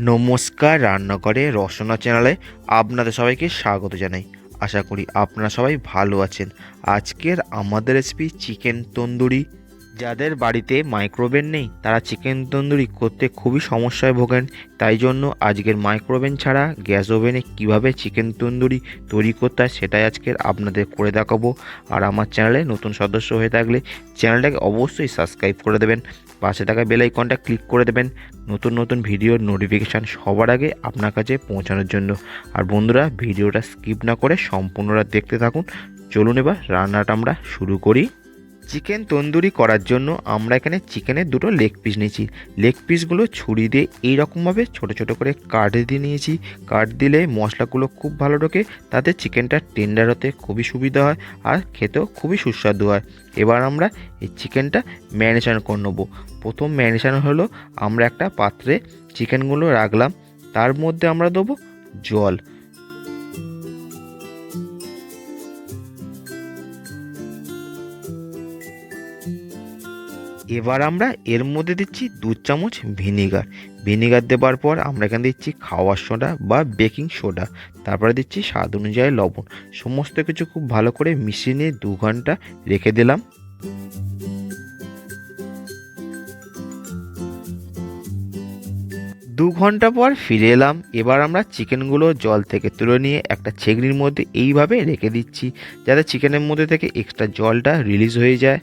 নমস্কার, রান্নাঘরে রসনা চ্যানেলে আপনাদের সবাইকে স্বাগত জানাই। আশা করি আপনারা সবাই ভালো আছেন। আজকের আমাদের রেসিপি চিকেন তন্দুরি। যাদের বাড়িতে মাইক্রোওভেন নেই তারা চিকেন তন্দুরি করতে খুবই সমস্যায় ভোগেন। তাই জন্য আজকের মাইক্রোওভেন ছাড়া গ্যাস ওভেনে কীভাবে চিকেন তন্দুরি তৈরি করতে হয় সেটাই আজকের আপনাদের করে দেখাবো। আর আমার চ্যানেলে নতুন সদস্য হয়ে থাকলে চ্যানেলটাকে অবশ্যই সাবস্ক্রাইব করে দেবেন, পাশে থাকা বেল আইকনটা ক্লিক করে দেবেন নতুন নতুন ভিডিওর নোটিফিকেশান সবার আগে আপনার কাছে পৌঁছানোর জন্য। আর বন্ধুরা, ভিডিওটা স্কিপ না করে সম্পূর্ণটা দেখতে থাকুন। চলুন এবার রান্নাটা আমরা শুরু করি। চিকেন তন্দুরি করার জন্য আমরা এখানে চিকেনের দুটো লেগ পিস নিয়েছি। লেগ পিসগুলো ছুরি দিয়ে এইরকমভাবে ছোট ছোট করে কাট দিয়ে নিয়েছি। কাট দিলে মশলাগুলো খুব ভালো ঢোকে, তাতে চিকেনটা টেন্ডার হতে খুবই সুবিধা হয় আর খেতেও খুবই সুস্বাদু হয়। এবার আমরা এই চিকেনটা ম্যারিনেশন করে নেবো। প্রথম ম্যারিনেশন হলো, আমরা একটা পাত্রে চিকেনগুলো রাখলাম, তার মধ্যে আমরা দেবো জল। এবার আমরা এর মধ্যে দিচ্ছি 2 চামচ ভিনিগার। ভিনিগার দেওয়ার পর আমরা এখানে দিচ্ছি খাওয়ার সোডা বা বেকিং সোডা, তারপরে দিচ্ছি স্বাদ অনুযায়ী লবণ। সমস্ত কিছু খুব ভালো করে মিশিয়ে নিয়ে 2 ঘন্টা রেখে দিলাম। 2 ঘন্টা পর ফিরে এলাম। এবার আমরা চিকেনগুলো জল থেকে তুলে নিয়ে একটা ছেঁকনির মধ্যে এইভাবে রেখে দিচ্ছি, যাতে চিকেনের মধ্যে থেকে এক্সট্রা জলটা রিলিজ হয়ে যায়।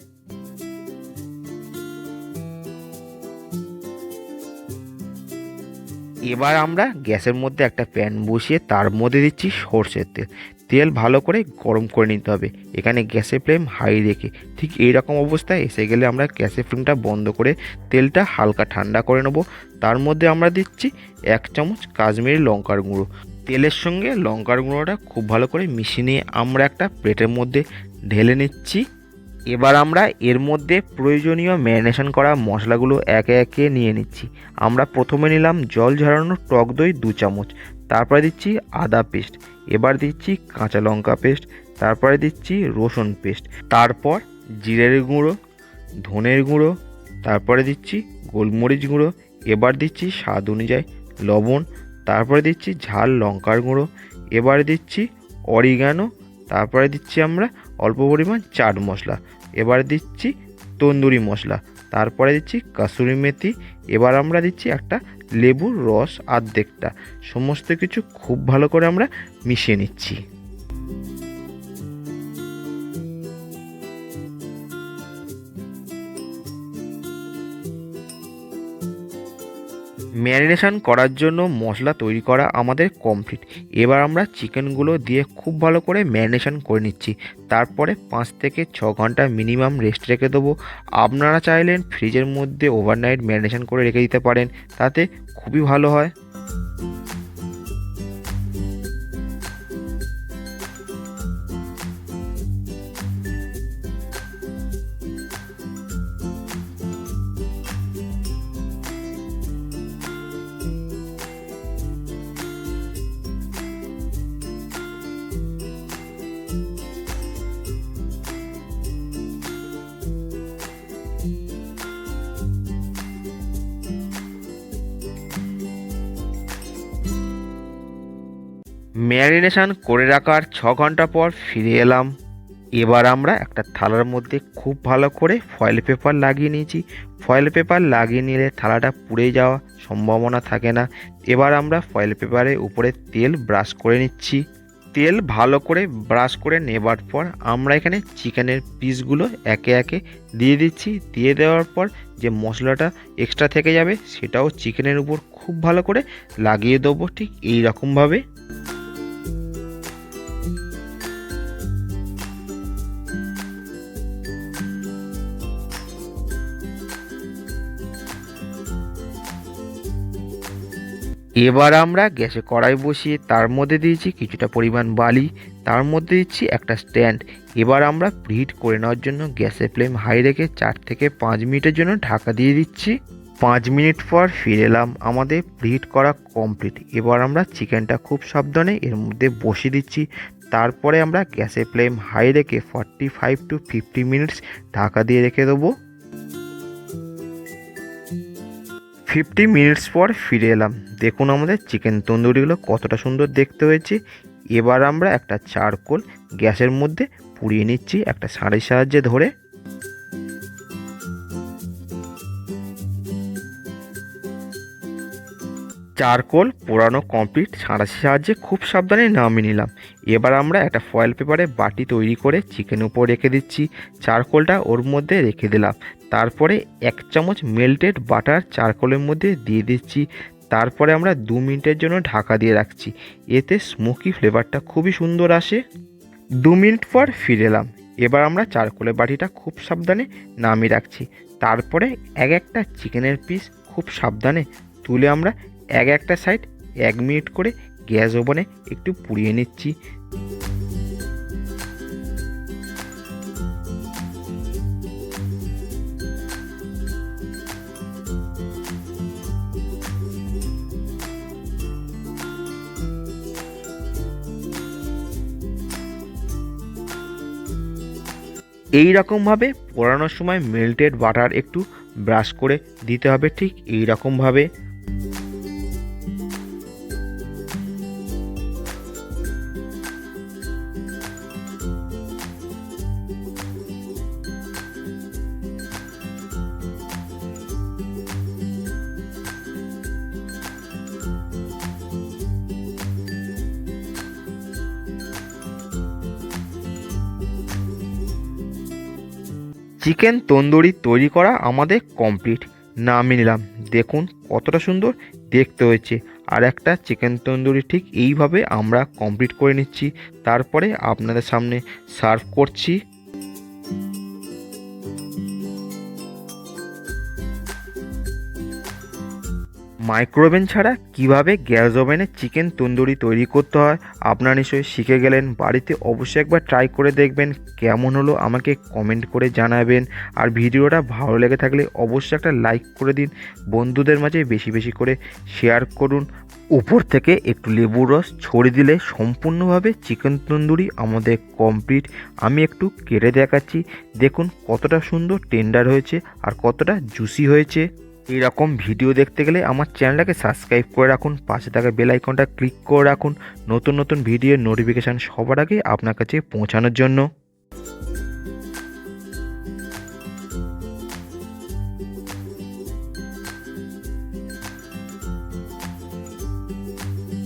এবার আমরা গ্যাসের মধ্যে একটা প্যান বসিয়ে তার মধ্যে দিচ্ছি সর্ষের তেল। তেল ভালো করে গরম করে নিতে হবে। এখানে গ্যাসের ফ্লেম হাই রেখে, ঠিক এই রকম অবস্থায় এসে গেলে আমরা গ্যাসের ফ্লেমটা বন্ধ করে তেলটা হালকা ঠান্ডা করে নেব। তার মধ্যে আমরা দিচ্ছি 1 চামচ কাশ্মীরি লঙ্কার গুঁড়ো। তেলের সঙ্গে লঙ্কার গুঁড়োটা খুব ভালো করে মিশিয়ে নিয়ে আমরা একটা প্লেটের মধ্যে ঢেলে নিচ্ছি। এবার আমরা এর মধ্যে প্রয়োজনীয় ম্যারিনেশন করা মশলাগুলো একে একে নিয়ে নিচ্ছি। আমরা প্রথমে নিলাম জল ঝরানো টক দই 2 চামচ, তারপরে দিচ্ছি আদা পেস্ট, এবার দিচ্ছি কাঁচা লঙ্কা পেস্ট, তারপরে দিচ্ছি রসুন পেস্ট, তারপর জিরের গুঁড়ো, ধনের গুঁড়ো, তারপরে দিচ্ছি গোলমরিচ গুঁড়ো, এবার দিচ্ছি স্বাদ অনুযায়ী লবণ, তারপরে দিচ্ছি ঝাল লঙ্কার গুঁড়ো, এবার দিচ্ছি অরিগানো, তারপরে দিচ্ছি আমরা অল্প পরিমাণ চাট মশলা, এবার দিচ্ছি তন্দুরি মশলা, তারপরে দিচ্ছি কাসুরি মেথি, এবার আমরা দিচ্ছি একটা লেবুর রস আর্ধেকটা। সমস্ত কিছু খুব ভালো করে আমরা মিশিয়ে নিচ্ছি। ম্যারিনেশন করার জন্য মশলা তৈরি করা আমাদের কমপ্লিট। এবার আমরা চিকেনগুলো দিয়ে খুব ভালো করে ম্যারিনেশন করে নিচ্ছি। তারপরে 5 থেকে 6 ঘন্টা মিনিমাম রেস্ট রেখে দেবো। আপনারা চাইলেন ফ্রিজের মধ্যে ওভারনাইট ম্যারিনেশন করে রেখে দিতে পারেন, তাতে খুবই ভালো হয়। ম্যারিনেশন করে রাখার 6 ঘন্টা পর ফিরে এলাম। এবার আমরা একটা থালার মধ্যে খুব ভালো করে ফয়েল পেপার লাগিয়ে নিয়েছি। ফয়েল পেপার লাগিয়ে নিলে থালাটা পুড়ে যাওয়ার সম্ভাবনা থাকে না। এবার আমরা ফয়েল পেপারের উপরে তেল ব্রাশ করে নিচ্ছি। তেল ভালো করে ব্রাশ করে নেবার পর আমরা এখানে চিকেনের পিসগুলো একে একে দিয়ে দিচ্ছি। দিয়ে দেওয়ার পর যে মশলাটা এক্সট্রা থেকে যাবে সেটাও চিকেনের উপর খুব ভালো করে লাগিয়ে দেবো, ঠিক এই রকমভাবে। এবার আমরা গ্যাসে কড়াই বসিয়ে তার মধ্যে দিয়েছি কিছুটা পরিমাণ বালি, তার মধ্যে দিচ্ছি একটা স্ট্যান্ড। এবার আমরা প্রিহিট করে নেওয়ার জন্য গ্যাসের ফ্লেম হাই রেখে 4 থেকে 5 মিনিটের জন্য ঢাকা দিয়ে দিচ্ছি। 5 মিনিট পর ফিরে এলাম। আমাদের প্রিহিট করা কমপ্লিট। এবার আমরা চিকেনটা খুব সাবধানে এর মধ্যে বসিয়ে দিচ্ছি। তারপরে আমরা গ্যাসের ফ্লেম হাই রেখে 45 to 50 মিনিটস ঢাকা দিয়ে রেখে দেবো। 50 মিনিটস পর ফিরে এলাম। দেখুন আমাদের চিকেন তন্দুরিগুলো কতটা সুন্দর দেখতে হয়েছে। এবার আমরা একটা চারকোল গ্যাসের মধ্যে পুড়িয়ে নিচ্ছি একটা শাঁড়ির সাহায্যে ধরে। চারকোল পোড়ানো কমপ্লিট, ছাঁড়ার সাহায্যে খুব সাবধানে নামিয়ে নিলাম। এবার আমরা একটা ফয়েল পেপারে বাটি তৈরি করে চিকেন উপর রেখে দিচ্ছি। চারকোলটা ওর মধ্যে রেখে দিলাম। তারপরে 1 চামচ মেল্টেড বাটার চারকোলের মধ্যে দিয়ে দিচ্ছি। তারপরে আমরা 2 মিনিটের জন্য ঢাকা দিয়ে রাখছি। এতে স্মোকি ফ্লেভারটা খুবই সুন্দর আসে। 2 মিনিট পর ফিরে এলাম। এবার আমরা চারকোলের বাটিটা খুব সাবধানে নামিয়ে রাখছি। তারপরে এক একটা চিকেনের পিস খুব সাবধানে তুলে আমরা এক একটা সাইড 1 মিনিট করে গ্যাস ওভেনে একটু পুড়িয়ে নিচ্ছি। এই রকমভাবে পোড়ানোর সময় মেল্টেড বাটার একটু ব্রাশ করে দিতে হবে, ঠিক এই রকমভাবে। চিকেন তন্দুরি তৈরি করা আমাদের কমপ্লিট, নামিয়ে নিলাম। দেখুন কতটা সুন্দর দেখতে হয়েছে। আর একটা চিকেন তন্দুরি ঠিক এইভাবে আমরা কমপ্লিট করে নিচ্ছি। তারপরে আপনাদের সামনে সার্ভ করছি। মাইক্রোওভেন ছাড়া কিভাবে গ্যাস ওভেনে চিকেন তন্দুরি তৈরি করতে হয় আপনারা নিশ্চয়ই শিখে গেলেন। বাড়িতে অবশ্যই একবার ট্রাই করে দেখবেন, কেমন হলো আমাকে কমেন্ট করে জানাবেন। আর ভিডিওটা ভালো লেগে থাকলে অবশ্যই একটা লাইক করে দিন, বন্ধুদের মাঝে বেশি বেশি করে শেয়ার করুন। উপর থেকে একটু লেবুর রস ছড়িয়ে দিলে সম্পূর্ণভাবে চিকেন তন্দুরি আমাদের কমপ্লিট। আমি একটু কেটে দেখাচ্ছি, দেখুন কতটা সুন্দর টেন্ডার হয়েছে আর কতটা জুসি হয়েছে। এইরকম ভিডিও দেখতে গেলে আমার চ্যানেলটাকে সাবস্ক্রাইব করে রাখুন, পাশে থাকা বেল আইকনটা ক্লিক করে রাখুন নতুন নতুন ভিডিওর নোটিফিকেশান সবার আগে আপনার কাছে পৌঁছানোর জন্য।